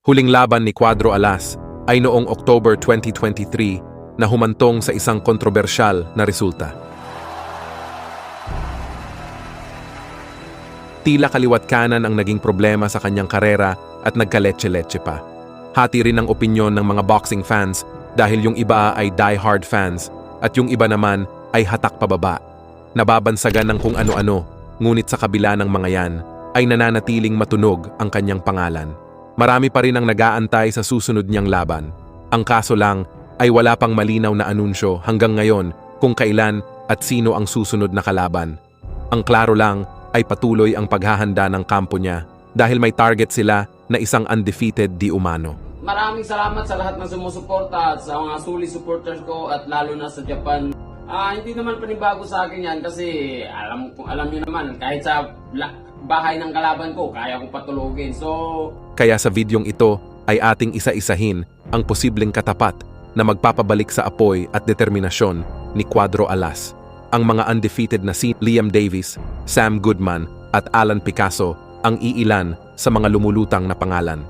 Huling laban ni Cuadro Alas ay noong October 2023 na humantong sa isang kontrobersyal na resulta. Tila kaliwat kanan ang naging problema sa kanyang karera at nagkaletse-letse pa. Hati rin ang opinyon ng mga boxing fans dahil yung iba ay die-hard fans at yung iba naman ay hatak pababa. Nababansagan ng kung ano-ano, ngunit sa kabila ng mga yan ay nananatiling matunog ang kanyang pangalan. Marami pa rin ang nag-aantay sa susunod niyang laban. Ang kaso lang ay wala pang malinaw na anunsyo hanggang ngayon kung kailan at sino ang susunod na kalaban. Ang klaro lang ay patuloy ang paghahanda ng kampo niya dahil may target sila na isang undefeated di umano. Maraming salamat sa lahat ng sumusuporta at sa mga solid supporters ko at lalo na sa Japan. Hindi naman panibago sa akin yan kasi alam niyo naman kahit sa bahay ng kalaban ko kaya ko patulogin. Kaya sa videong ito ay ating isa-isahin ang posibleng katapat na magpapabalik sa apoy at determinasyon ni Cuadro Alas. Ang mga undefeated na si Liam Davis, Sam Goodman at Alan Picasso ang iilan sa mga lumulutang na pangalan.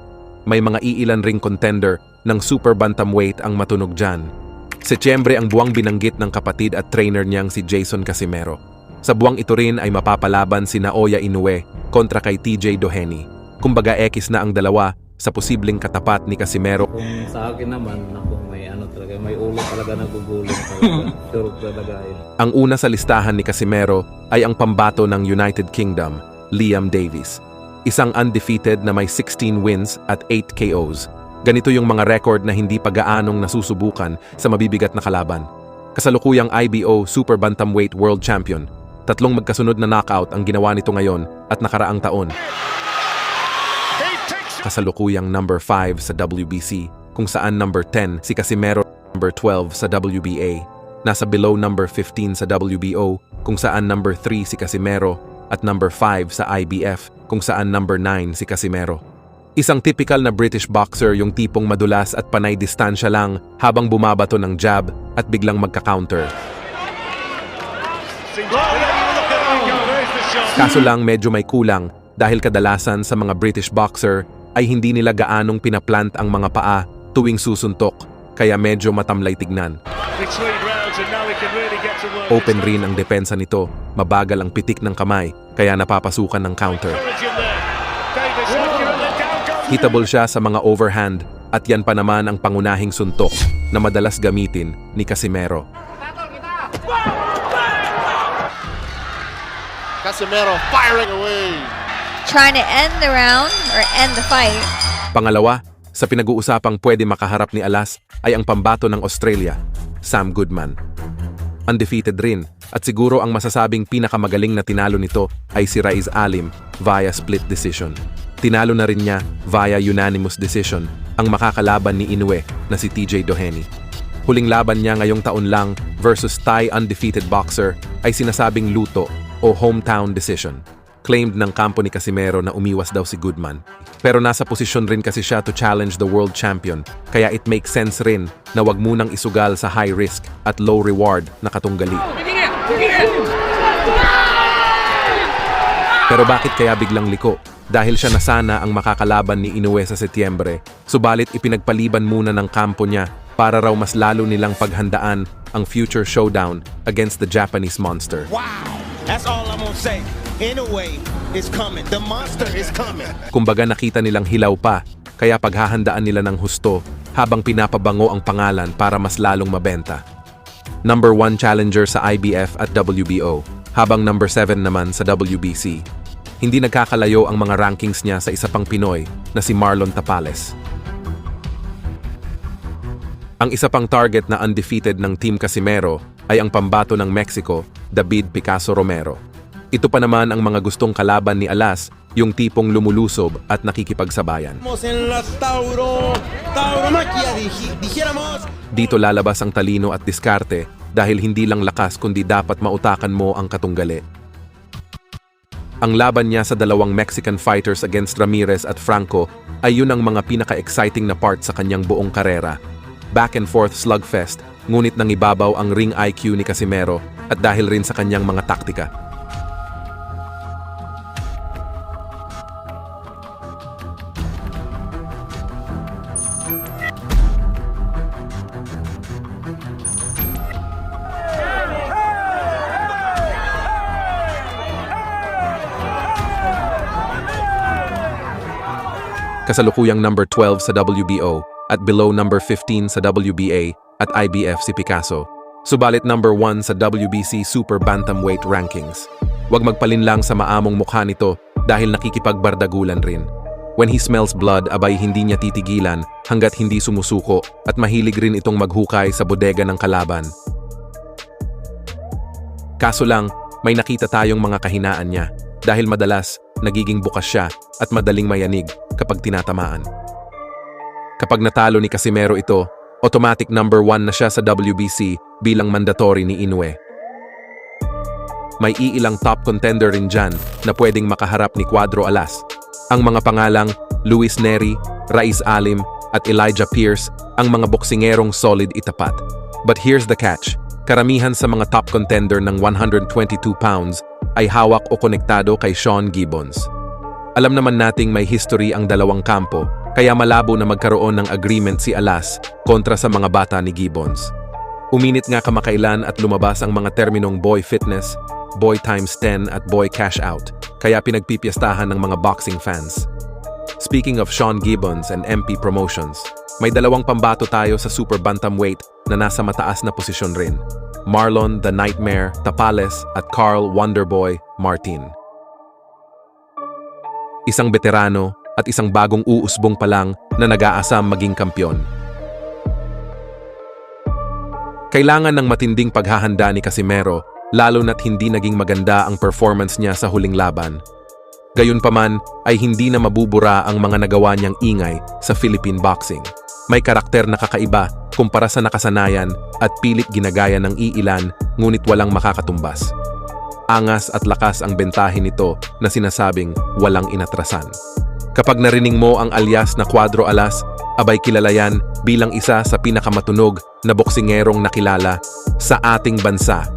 May mga iilan ring contender ng super bantamweight ang matunog dyan. Setyembre ang buwang binanggit ng kapatid at trainer niyang si Jason Casimero. Sa buwang ito rin ay mapapalaban si Naoya Inoue kontra kay TJ Doheny. Kumbaga X na ang dalawa sa posibleng katapat ni Casimero. Kung sa akin naman, may ulo talaga nagugulong talaga. Sure talaga yun. Ang una sa listahan ni Casimero ay ang pambato ng United Kingdom, Liam Davis. Isang undefeated na may 16 wins at 8 KOs. Ganito yung mga record na hindi pa gaanong nasusubukan sa mabibigat na kalaban. Kasalukuyang IBO Super Bantamweight World Champion. 3 magkasunod na knockout ang ginawa nito ngayon at nakaraang taon. Kasalukuyang number 5 sa WBC, kung saan number 10 si Casimero, number 12 sa WBA. Nasa below number 15 sa WBO, kung saan number 3 si Casimero, at number 5 sa IBF, kung saan number 9 si Casimero. Isang typical na British boxer yung tipong madulas at panay distansya lang habang bumabato ng jab at biglang magka-counter. Kaso lang medyo may kulang dahil kadalasan sa mga British boxer ay hindi nila gaanong pinaplant ang mga paa tuwing susuntok, kaya medyo matamlay tignan. Open rin ang depensa nito, mabagal ang pitik ng kamay, kaya napapasukan ng counter. Hitable siya sa mga overhand at yan pa naman ang pangunahing suntok na madalas gamitin ni Casimero. Casimero firing away. Trying to end the round or end the fight. Pangalawa, sa pinag-uusapang pwede makaharap ni Alas ay ang pambato ng Australia, Sam Goodman. Undefeated rin at siguro ang masasabing pinakamagaling na tinalo nito ay si Raiz Alim via split decision. Tinalo na rin niya via unanimous decision ang makakalaban ni Inoue na si TJ Doheny. Huling laban niya ngayong taon lang versus Thai undefeated boxer ay sinasabing luto o hometown decision. Claimed ng kampo ni Casimero na umiwas daw si Goodman. Pero nasa posisyon rin kasi siya to challenge the world champion, kaya it makes sense rin na wag munang isugal sa high risk at low reward na katunggali. Pero bakit kaya biglang liko? Dahil siya na sana ang makakalaban ni Inoue sa Setyembre, subalit ipinagpaliban muna ng kampo niya para raw mas lalo nilang paghandaan ang future showdown against the Japanese monster. Wow! That's all I'm gonna say. Inoue is coming. The monster is coming. Kumbaga nakita nilang hilaw pa, kaya paghahandaan nila ng husto habang pinapabango ang pangalan para mas lalong mabenta. Number 1 challenger sa IBF at WBO, habang number 7 naman sa WBC. Hindi nagkakalayo ang mga rankings niya sa isa pang Pinoy na si Marlon Tapales. Ang isa pang target na undefeated ng Team Casimero ay ang pambato ng Mexico, David Picasso Romero. Ito pa naman ang mga gustong kalaban ni Alas, yung tipong lumulusob at nakikipagsabayan. Dito lalabas ang talino at diskarte dahil hindi lang lakas kundi dapat mautakan mo ang katunggali. Ang laban niya sa dalawang Mexican fighters against Ramirez at Franco ay yun ang mga pinaka-exciting na part sa kanyang buong karera. Back and forth slugfest, ngunit nangibabaw ang ring IQ ni Casimero at dahil rin sa kanyang mga taktika. kasalukuyang number 12 sa WBO at below number 15 sa WBA at IBF si Picasso. Subalit number 1 sa WBC Super Bantamweight Rankings. Huwag magpalinlang sa maamong mukha nito dahil nakikipagbardagulan rin. When he smells blood, abay hindi niya titigilan hanggat hindi sumusuko at mahilig rin itong maghukay sa bodega ng kalaban. Kaso lang, may nakita tayong mga kahinaan niya dahil madalas nagiging bukas siya at madaling mayanig kapag tinatamaan. Kapag natalo ni Casimero ito, automatic number 1 na siya sa WBC bilang mandatory ni Inoue. May iilang top contender rin dyan na pwedeng makaharap ni Cuadro Alas. Ang mga pangalang Luis Neri, Raiz Alim at Elijah Pierce ang mga boksingerong solid itapat. But here's the catch. Karamihan sa mga top contender ng 122 pounds ay hawak o konektado kay Sean Gibbons. Alam naman nating may history ang dalawang kampo, kaya malabo na magkaroon ng agreement si Alas kontra sa mga bata ni Gibbons. Uminit nga kamakailan at lumabas ang mga terminong boy fitness, boy times 10 at boy cash out, kaya pinagpipiestahan ng mga boxing fans. Speaking of Sean Gibbons and MP Promotions, may dalawang pambato tayo sa Super Bantamweight na nasa mataas na posisyon rin. Marlon the Nightmare Tapales at Carl Wonderboy Martin. Isang veterano at isang bagong uusbong pa lang na nag-aasam maging kampyon. Kailangan ng matinding paghahanda ni Casimero lalo na't hindi naging maganda ang performance niya sa huling laban. Gayunpaman ay hindi na mabubura ang mga nagawa niyang ingay sa Philippine boxing. May karakter na kakaiba kumpara sa nakasanayan at pilit ginagaya ng iilan ngunit walang makakatumbas. Angas at lakas ang bentahin nito na sinasabing walang inatrasan. Kapag narinig mo ang alias na Cuadro Alas, abay kilala yan bilang isa sa pinakamatunog na boksingerong nakilala sa ating bansa